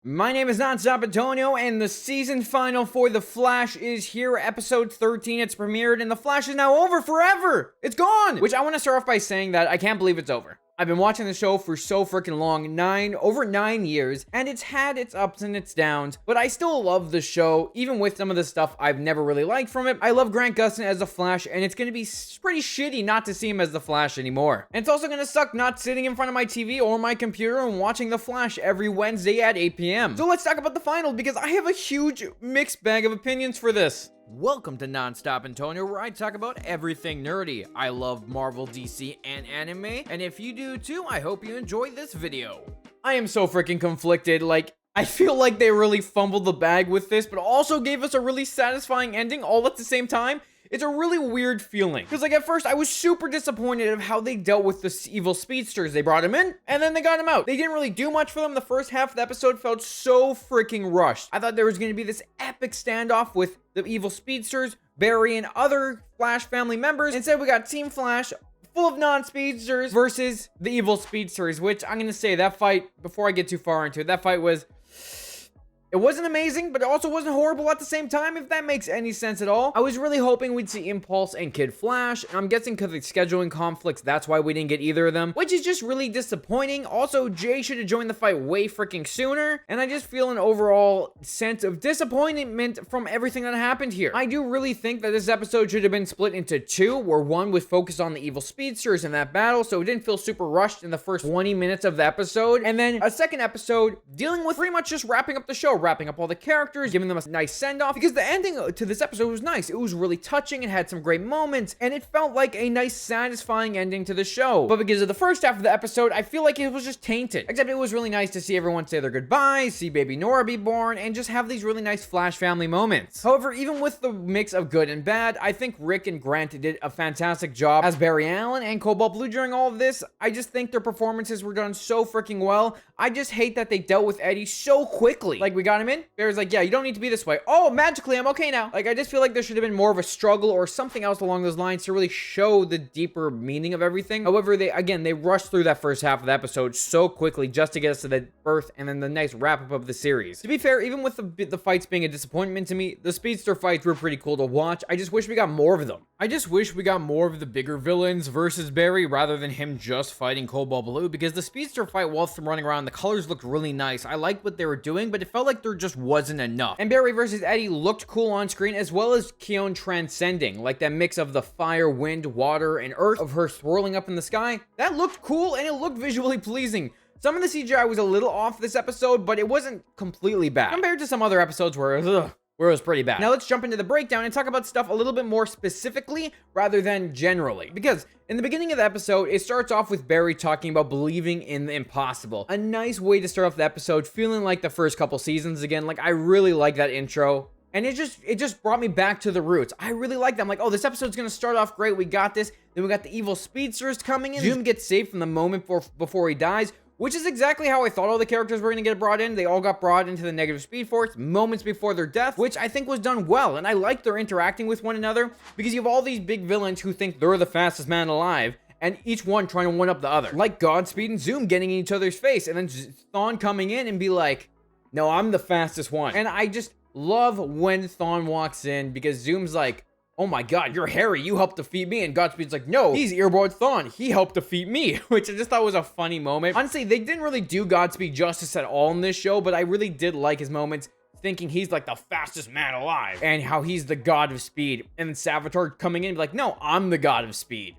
My name is NonStopAntonio, and the season final for The Flash is here, episode 13. It's premiered, and The Flash is now over forever! It's gone! Which I want to start off by saying that I can't believe it's over. I've been watching the show for so freaking long, over 9 years, and it's had its ups and its downs, but I still love the show, even with some of the stuff I've never really liked from it. I love Grant Gustin as the Flash, and it's gonna be pretty shitty not to see him as the Flash anymore. And it's also gonna suck not sitting in front of my TV or my computer and watching the Flash every Wednesday at 8 p.m. So let's talk about the final, because I have a huge mixed bag of opinions for this. Welcome to NonStopAntonio, where I talk about everything nerdy. I love Marvel, DC, and anime, and if you do too, I hope you enjoy this video. I am so freaking conflicted, I feel like they really fumbled the bag with this, but also gave us a really satisfying ending all at the same time. It's a really weird feeling. Because, at first, I was super disappointed of how they dealt with the evil speedsters. They brought him in, and then they got him out. They didn't really do much for them. The first half of the episode felt so freaking rushed. I thought there was going to be this epic standoff with the evil speedsters, Barry, and other Flash family members. Instead, we got Team Flash, full of non-speedsters, versus the evil speedsters, which I'm going to say, that fight, before I get too far into it, that fight was... It wasn't amazing, but it also wasn't horrible at the same time, if that makes any sense at all. I was really hoping we'd see Impulse and Kid Flash, and I'm guessing because of scheduling conflicts, that's why we didn't get either of them, which is just really disappointing. Also, Jay should have joined the fight way freaking sooner, and I just feel an overall sense of disappointment from everything that happened here. I do really think that this episode should have been split into two, where one was focused on the evil speedsters in that battle, so it didn't feel super rushed in the first 20 minutes of the episode, and then a second episode dealing with pretty much just wrapping up the show, wrapping up all the characters, giving them a nice send-off, because the ending to this episode was nice. It was really touching, it had some great moments, and it felt like a nice, satisfying ending to the show. But because of the first half of the episode, I feel like it was just tainted. Except it was really nice to see everyone say their goodbyes, see baby Nora be born, and just have these really nice Flash family moments. However, even with the mix of good and bad, I think Rick and Grant did a fantastic job as Barry Allen and Cobalt Blue during all of this. I just think their performances were done so freaking well. I just hate that they dealt with Eddie so quickly. We got him in, Barry's like, yeah, you don't need to be this way. Oh, magically, I'm okay now. I just feel like there should have been more of a struggle or something else along those lines to really show the deeper meaning of everything. However, they rushed through that first half of the episode so quickly just to get us to the birth and then the nice wrap-up of the series. To be fair, even with the fights being a disappointment to me, the speedster fights were pretty cool to watch. I just wish we got more of them. I just wish we got more of the bigger villains versus Barry rather than him just fighting Cobalt Blue, because the speedster fight, whilst running around, the colors looked really nice. I liked what they were doing, but it felt like there just wasn't enough. And Barry versus Eddie looked cool on screen, as well as Keone transcending, like that mix of the fire, wind, water, and earth of her swirling up in the sky. That looked cool, and it looked visually pleasing. Some of the CGI was a little off this episode, but it wasn't completely bad compared to some other episodes where it was pretty bad. Now let's jump into the breakdown and talk about stuff a little bit more specifically rather than generally. Because in the beginning of the episode, it starts off with Barry talking about believing in the impossible. A nice way to start off the episode, feeling like the first couple seasons again. I really like that intro. And it just brought me back to the roots. I really like that. I'm like, oh, this episode's gonna start off great. We got this. Then we got the evil speedsters coming in. Zoom gets saved from the moment before he dies, which is exactly how I thought all the characters were going to get brought in. They all got brought into the negative speed force moments before their death, which I think was done well. And I like their interacting with one another, because you have all these big villains who think they're the fastest man alive, and each one trying to one-up the other. Like Godspeed and Zoom getting in each other's face, and then Thawne coming in and be like, no, I'm the fastest one. And I just love when Thawne walks in, because Zoom's like, oh my god, you're Harry, you helped defeat me. And Godspeed's like, no, he's Earboard Thawne, he helped defeat me. Which I just thought was a funny moment. Honestly, they didn't really do Godspeed justice at all in this show, but I really did like his moments, thinking he's like the fastest man alive, and how he's the god of speed. And then Savitar coming in and be like, no, I'm the god of speed.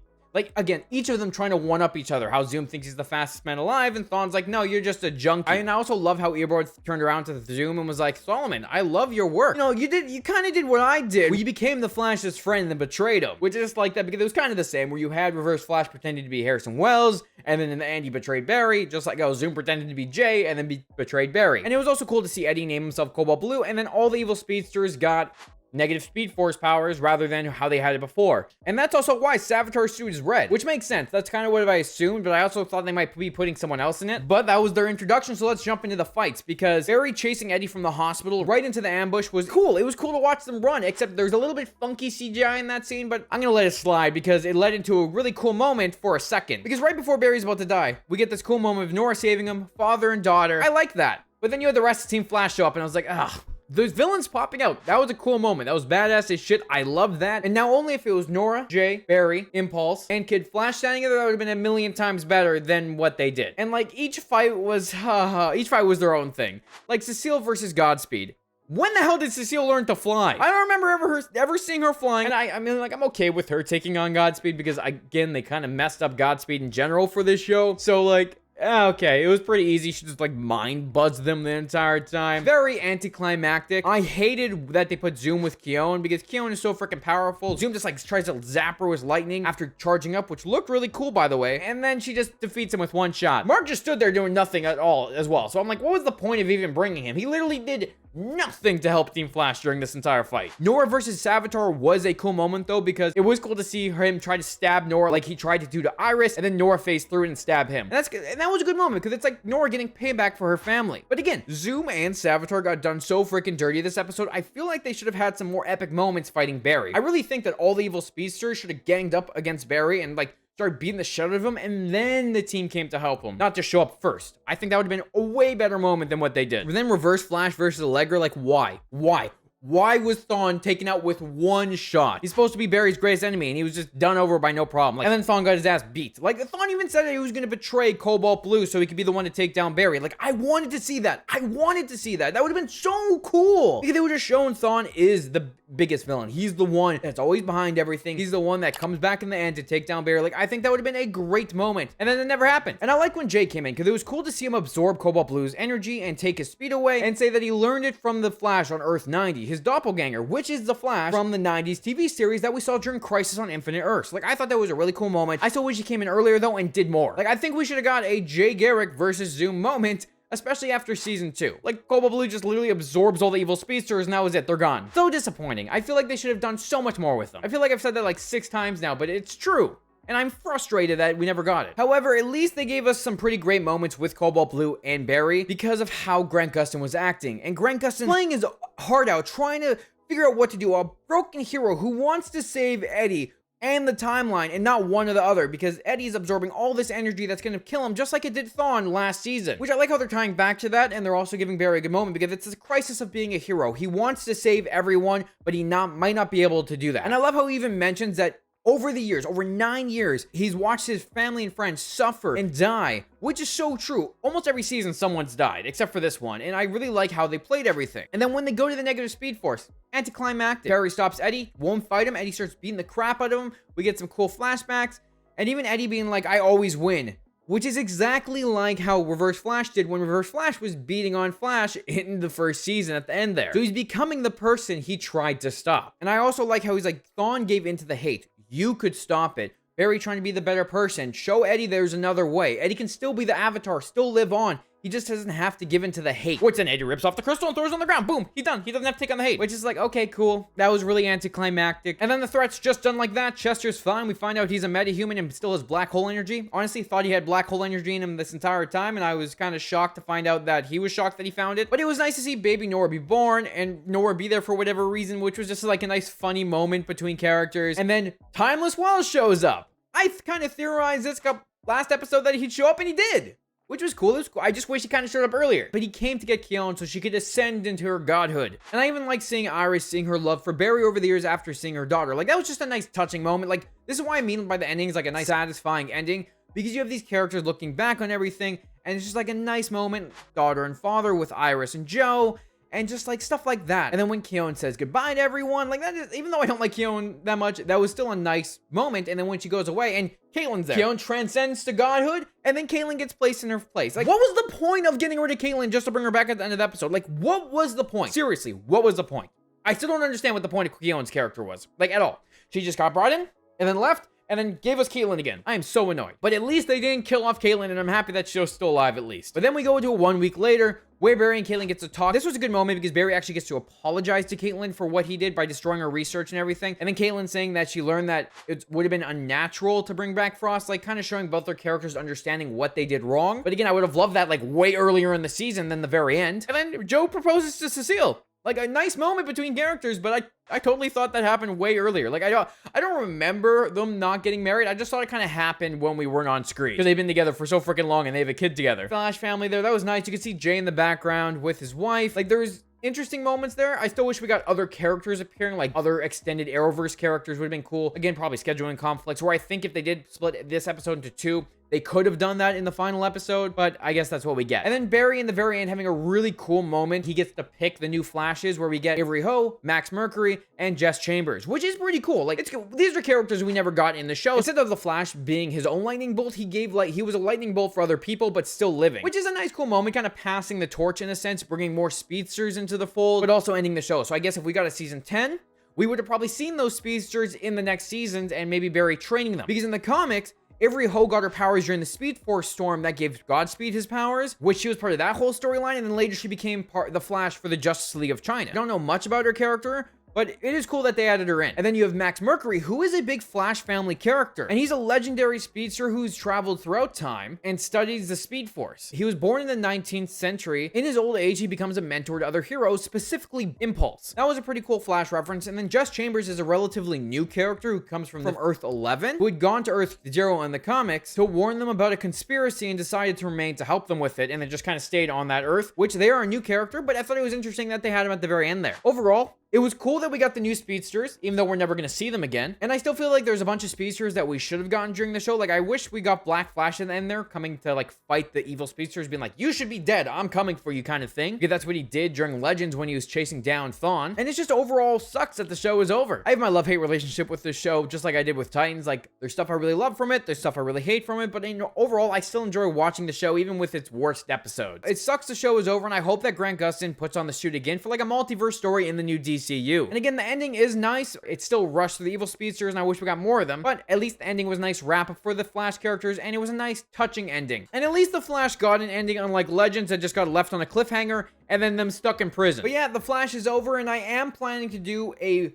Again, each of them trying to one-up each other. How Zoom thinks he's the fastest man alive, and Thawne's like, no, you're just a junkie. And I also love how Earboard turned around to Zoom and was like, Solomon, I love your work. You kind of did what I did. Well, you became the Flash's friend and then betrayed him. Which is just like that, because it was kind of the same, where you had Reverse Flash pretending to be Harrison Wells, and then in the end, he betrayed Barry, just like how Zoom pretended to be Jay, and then betrayed Barry. And it was also cool to see Eddie name himself Cobalt Blue, and then all the evil speedsters got negative speed force powers rather than how they had it before. And that's also why Savitar's suit is red, which makes sense. That's kind of what I assumed, but I also thought they might be putting someone else in it. But that was their introduction, so let's jump into the fights, because Barry chasing Eddie from the hospital right into the ambush was cool. It was cool to watch them run, except there's a little bit funky CGI in that scene, but I'm gonna let it slide because it led into a really cool moment for a second. Because right before Barry's about to die, we get this cool moment of Nora saving him, father and daughter. I like that. But then you had the rest of Team Flash show up, and I was like, ugh. Those villains popping out. That was a cool moment. That was badass as shit. I love that. And now only if it was Nora, Jay, Barry, Impulse, and Kid Flash standing together, that would have been a million times better than what they did. And like each fight was their own thing. Like Cecile versus Godspeed. When the hell did Cecile learn to fly? I don't remember ever seeing her flying. And I mean, like, I'm okay with her taking on Godspeed because, again, they kind of messed up Godspeed in general for this show. So, like, okay, it was pretty easy. She just, like, mind buzzed them the entire time. Very anticlimactic. I hated that they put Zoom with Keone because Keone is so freaking powerful. Zoom just, like, tries to zap her with lightning after charging up, which looked really cool, by the way. And then she just defeats him with one shot. Mark just stood there doing nothing at all as well. So I'm like, what was the point of even bringing him? He literally did nothing to help Team Flash during this entire fight. Nora versus Savitar was a cool moment though, because it was cool to see him try to stab Nora like he tried to do to Iris, and then Nora phased through it and stabbed him. And that was a good moment because it's like Nora getting payback for her family. But again, Zoom and Savitar got done so freaking dirty this episode. I feel like they should have had some more epic moments fighting Barry. I really think that all the evil speedsters should have ganged up against Barry and like started beating the shit out of him, and then the team came to help him, not to show up first. I think that would have been a way better moment than what they did. And then Reverse Flash versus Allegra, like why? Why was Thawne taken out with one shot? He's supposed to be Barry's greatest enemy, and he was just done over by no problem. Like, and then Thawne got his ass beat. Like, Thawne even said that he was going to betray Cobalt Blue so he could be the one to take down Barry. Like, I wanted to see that. That would have been so cool. Because they would have shown Thawne is the biggest villain. He's the one that's always behind everything. He's the one that comes back in the end to take down Barry. Like, I think that would have been a great moment. And then it never happened. And I like when Jay came in, because it was cool to see him absorb Cobalt Blue's energy and take his speed away and say that he learned it from the Flash on Earth 90, his doppelganger, which is the Flash from the 90s TV series that we saw during Crisis on Infinite Earths. Like, I thought that was a really cool moment. I still wish he came in earlier, though, and did more. Like, I think we should have got a Jay Garrick versus Zoom moment, especially after season 2. Like, Cobalt Blue just literally absorbs all the evil speedsters, and that was it. They're gone. So disappointing. I feel like they should have done so much more with them. I feel like I've said that like 6 times now, but it's true. And I'm frustrated that we never got it. However, at least they gave us some pretty great moments with Cobalt Blue and Barry because of how Grant Gustin was acting. And Grant Gustin playing his heart out, trying to figure out what to do. A broken hero who wants to save Eddie and the timeline and not one or the other, because Eddie's absorbing all this energy that's going to kill him, just like it did Thawne last season. Which I like how they're tying back to that, and they're also giving Barry a good moment because it's a crisis of being a hero. He wants to save everyone, but he might not be able to do that. And I love how he even mentions that over the years, over 9 years, he's watched his family and friends suffer and die, which is so true. Almost every season, someone's died, except for this one, and I really like how they played everything. And then when they go to the negative speed force, anticlimactic. Barry stops Eddie, won't fight him. Eddie starts beating the crap out of him. We get some cool flashbacks, and even Eddie being like, I always win, which is exactly like how Reverse Flash did when Reverse Flash was beating on Flash in the first season at the end there. So he's becoming the person he tried to stop. And I also like how he's like, Thawne gave into the hate. You could stop it. Barry trying to be the better person. Show Eddie there's another way. Eddie can still be the Avatar, still live on. He just doesn't have to give in to the hate. Which then Eddie rips off the crystal and throws it on the ground. Boom, he's done. He doesn't have to take on the hate. Which is like, okay, cool. That was really anticlimactic. And then the threat's just done like that. Chester's fine. We find out he's a metahuman and still has black hole energy. Honestly, thought he had black hole energy in him this entire time, and I was kind of shocked to find out that he was shocked that he found it. But it was nice to see baby Nora be born and Nora be there for whatever reason, which was just like a nice funny moment between characters. And then Timeless Wells shows up. I kind of theorized this last episode that he'd show up, and he did. Which was cool. It was cool. I just wish he kind of showed up earlier. But he came to get Keone so she could ascend into her godhood. And I even like seeing Iris seeing her love for Barry over the years after seeing her daughter. Like, that was just a nice touching moment. Like, this is why I mean by the ending is like a nice satisfying ending. Because you have these characters looking back on everything. And it's just like a nice moment. Daughter and father with Iris and Joe. And just like stuff like that. And then when Keone says goodbye to everyone, like that is, even though I don't like Keone that much, that was still a nice moment. And then when she goes away and Caitlin's there, Keone transcends to godhood, and then Caitlin gets placed in her place. Like, what was the point of getting rid of Caitlin just to bring her back at the end of the episode? Like, what was the point? Seriously, what was the point? I still don't understand what the point of Keone's character was, like, at all. She just got brought in and then left, and then gave us Caitlin again. I am so annoyed. But at least they didn't kill off Caitlin, and I'm happy that show's still alive at least. But then we go into 1 week later, where Barry and Caitlin get to talk. This was a good moment because Barry actually gets to apologize to Caitlin for what he did by destroying her research and everything. And then Caitlin saying that she learned that it would have been unnatural to bring back Frost, like kind of showing both their characters understanding what they did wrong. But again, I would have loved that like way earlier in the season than the very end. And then Joe proposes to Cecile. Like a nice moment between characters, but I totally thought that happened way earlier. Like I don't remember them not getting married. I just thought it kind of happened when we weren't on screen because they've been together for so freaking long and they have a kid together. Flash family there, that was nice. You could see Jay in the background with his wife. Like there's interesting moments there. I still wish we got other characters appearing, like other extended Arrowverse characters would have been cool. Again, probably scheduling conflicts, where I think if they did split this episode into two, they could have done that in the final episode, but I guess that's what we get. And then Barry in the very end having a really cool moment. He gets to pick the new Flashes, where we get Avery, Max Mercury, and Jess Chambers, which is pretty cool. Like these are characters we never got in the show. Instead of the Flash being his own lightning bolt, he was a lightning bolt for other people, but still living, which is a nice cool moment, kind of passing the torch in a sense, bringing more speedsters into the fold, but also ending the show. So I guess if we got a season 10, we would have probably seen those speedsters in the next seasons and maybe Barry training them, because in the comics, Avery got her powers during the Speed Force storm that gave Godspeed his powers, which she was part of that whole storyline, and then later she became the Flash for the Justice League of China. I don't know much about her character, but it is cool that they added her in. And then you have Max Mercury, who is a big Flash family character. And he's a legendary speedster who's traveled throughout time and studies the Speed Force. He was born in the 19th century. In his old age, he becomes a mentor to other heroes, specifically Impulse. That was a pretty cool Flash reference. And then Jess Chambers is a relatively new character who comes from Earth 11, who had gone to Earth 0 in the comics to warn them about a conspiracy and decided to remain to help them with it, and then just kind of stayed on that Earth, which they are a new character, but I thought it was interesting that they had him at the very end there. Overall, it was cool that we got the new speedsters, even though we're never going to see them again. And I still feel like there's a bunch of speedsters that we should have gotten during the show. Like, I wish we got Black Flash in the end there, coming to, like, fight the evil speedsters, being like, you should be dead, I'm coming for you kind of thing. Because that's what he did during Legends when he was chasing down Thawne. And it's just overall sucks that the show is over. I have my love-hate relationship with this show, just like I did with Titans. Like, there's stuff I really love from it, there's stuff I really hate from it, but overall, I still enjoy watching the show, even with its worst episodes. It sucks the show is over, and I hope that Grant Gustin puts on the suit again for, like, a multiverse story in the new DCU. And again, the ending is nice. It's still rushed to the evil speedsters, and I wish we got more of them, but at least the ending was a nice wrap-up for the Flash characters, and it was a nice, touching ending. And at least the Flash got an ending, unlike Legends that just got left on a cliffhanger, and then them stuck in prison. But yeah, the Flash is over, and I am planning to do a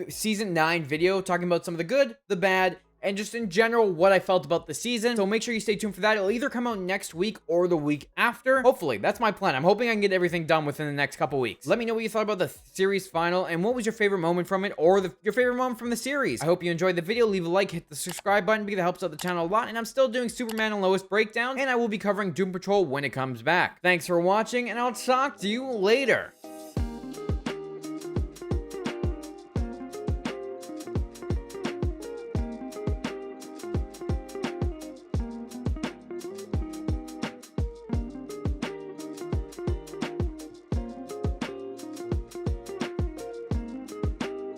Season 9 video talking about some of the good, the bad, and just in general what I felt about the season. So make sure you stay tuned for that. It'll either come out next week or the week after. Hopefully, that's my plan. I'm hoping I can get everything done within the next couple weeks. Let me know what you thought about the series final and what was your favorite moment from it, or your favorite moment from the series. I hope you enjoyed the video. Leave a like, hit the subscribe button because it helps out the channel a lot. And I'm still doing Superman and Lois breakdowns, and I will be covering Doom Patrol when it comes back. Thanks for watching, and I'll talk to you later.